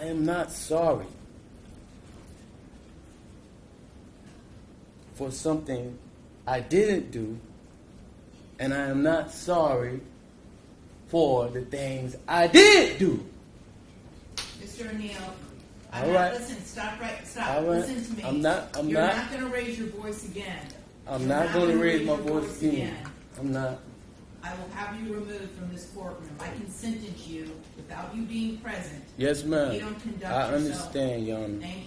I am not sorry for something I didn't do, and I am not sorry for the things I did do. Mr. O'Neill, All right. Listen, stop. All right. Listen to me. I'm not You're not going to raise your voice again. I'm not going to raise my voice again. I'm not. I will have you removed from this courtroom. I can sentence you without you being present. Yes, ma'am. You don't conduct I yourself. understand, Your Honor. Thank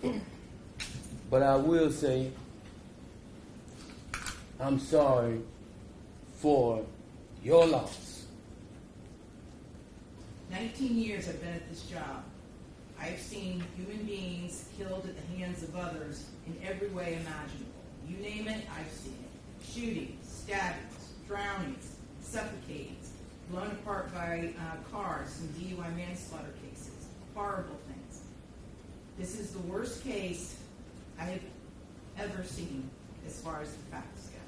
you. But I will say, I'm sorry for your loss. 19 years I've been at this job. I've seen human beings killed at the hands of others in every way imaginable. You name it, I've seen it. Shootings, stabbings, drownings, suffocatings, blown apart by cars, some DUI manslaughter cases, horrible things. This is the worst case I have ever seen as far as the facts go.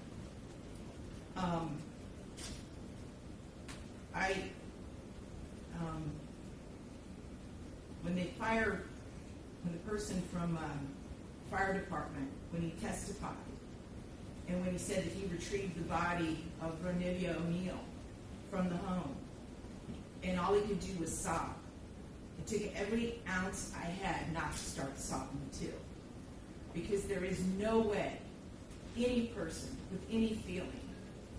When the person from fire department, when he testified, and when he said that he retrieved the body of Ronnie O'Neill from the home, and all he could do was sob. It took every ounce I had not to start sobbing too. Because there is no way any person with any feeling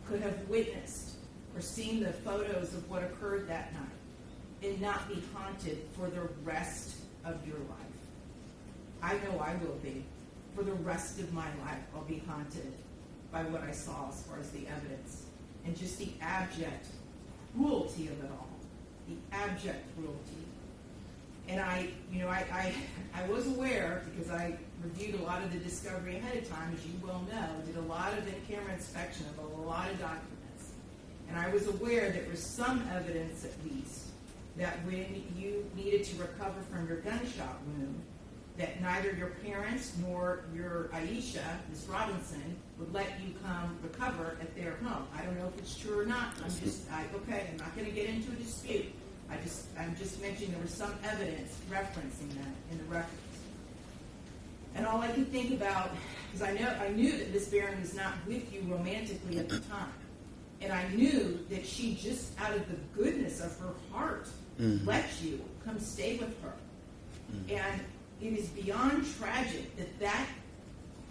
could have witnessed or seen the photos of what occurred that night and not be haunted for the rest of your life. I know I will be. For the rest of my life, I'll be haunted by what I saw as far as the evidence and just the abject cruelty of it all. The abject cruelty. And I was aware, because I reviewed a lot of the discovery ahead of time, as you well know, did a lot of in-camera inspection of a lot of documents. And I was aware there was some evidence, at least, that when you needed to recover from your gunshot wound, that neither your parents nor your Aisha, Miss Robinson, would let you come recover at their home. I don't know if it's true or not. I'm not going to get into a dispute. I'm just mentioning there was some evidence referencing that in the records. And all I could think about, because I knew that Miss Barron was not with you romantically at the time. And I knew that she just out of the goodness of her heart let you come stay with her. And it is beyond tragic that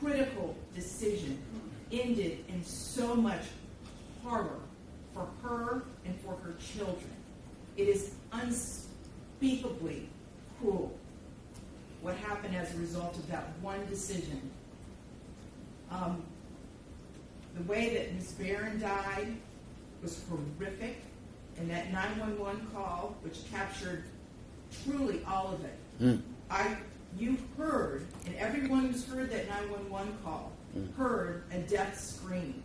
critical decision ended in so much horror for her and for her children. It is unspeakably cruel what happened as a result of that one decision. The way that Ms. Barron died was horrific, and that 911 call, which captured truly all of it. You heard, and everyone who's heard that 911 call heard a death scream.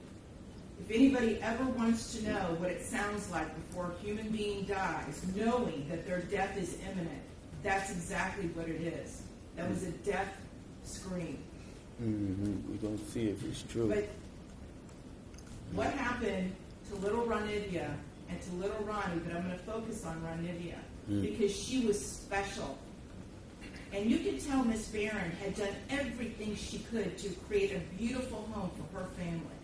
If anybody ever wants to know what it sounds like before a human being dies, knowing that their death is imminent, that's exactly what it is. That was a death scream. We're going to see if it's true. But what happened to little Ronidia and to little Ronnie, but I'm going to focus on Ronidia, because she was special. And you could tell Miss Barron had done everything she could to create a beautiful home for her family.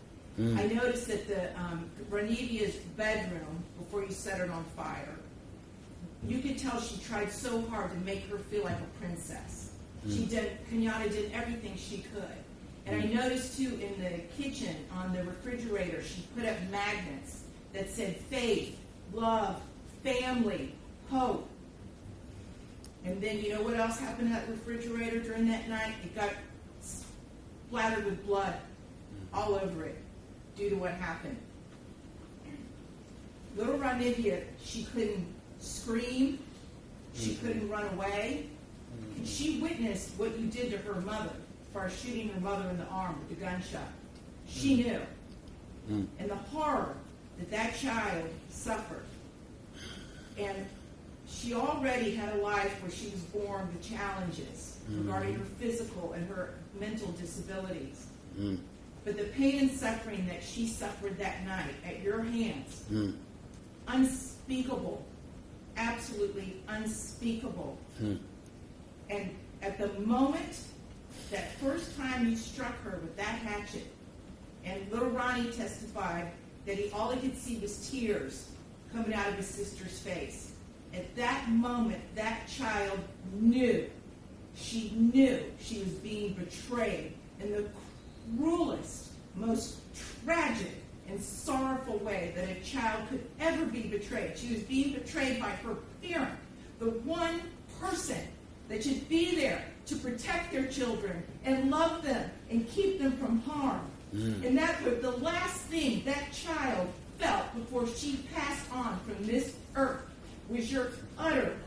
I noticed that the Ronidia's bedroom, before you set it on fire, you could tell she tried so hard to make her feel like a princess. Kenyatta did everything she could. And I noticed, too, in the kitchen, on the refrigerator, she put up magnets that said faith, love, family, hope. And then you know what else happened to that refrigerator during that night? It got splattered with blood all over it due to what happened. Little Ronidia, she couldn't scream. She couldn't run away. And she witnessed what you did to her mother as far as shooting her mother in the arm with the gunshot. She knew. And the horror that child suffered. And she already had a life where she was born with challenges regarding her physical and her mental disabilities. But the pain and suffering that she suffered that night at your hands, unspeakable, absolutely unspeakable. And at the moment, that first time you struck her with that hatchet, and little Ronnie testified that all he could see was tears coming out of his sister's face. At that moment, that child knew. She knew she was being betrayed in the cruelest, most tragic, and sorrowful way that a child could ever be betrayed. She was being betrayed by her parent, the one person that should be there to protect their children and love them and keep them from harm. And that was the last thing that child felt before she passed on from this earth, was your utter,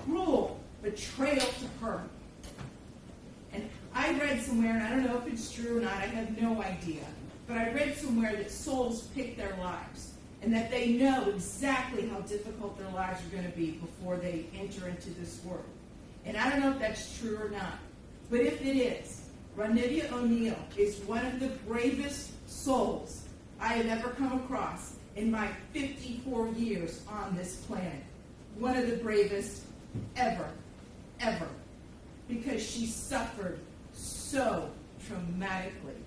cruel betrayal to her. And I read somewhere, and I don't know if it's true or not, I have no idea, but I read somewhere that souls pick their lives, and that they know exactly how difficult their lives are going to be before they enter into this world. And I don't know if that's true or not, but if it is, Ronnie O'Neal is one of the bravest souls I have ever come across in my 54 years on this planet. One of the bravest ever, ever. Because she suffered so traumatically.